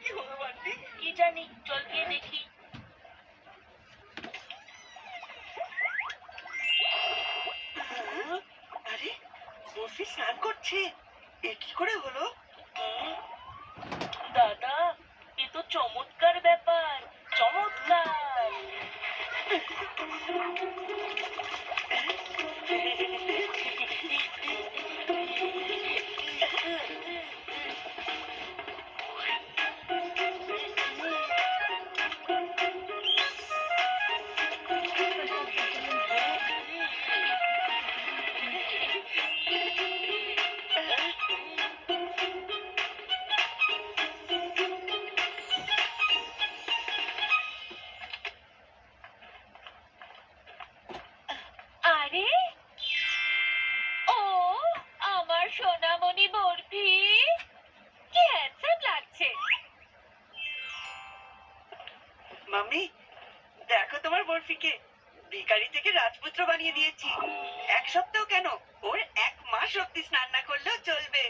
কি হলো বান্টি? কি জানি, চল গিয়ে দেখি। আরে বরফি স্নান করছে, এ কি করে হলো? দাদা, এ তো চমৎকার ব্যাপার, চমৎকার। আরে ও আমার সোনামণি বরফি, কি হ্যান্ডসাম লাগছে। মাম্মি, দেখো তোমার বরফিকে ভিখারি থেকে রাজপুত্র বানিয়ে দিয়েছি। এক সপ্তাহ কেন, ওর 1 মাস অব্দি স্নান না করলেও চলবে।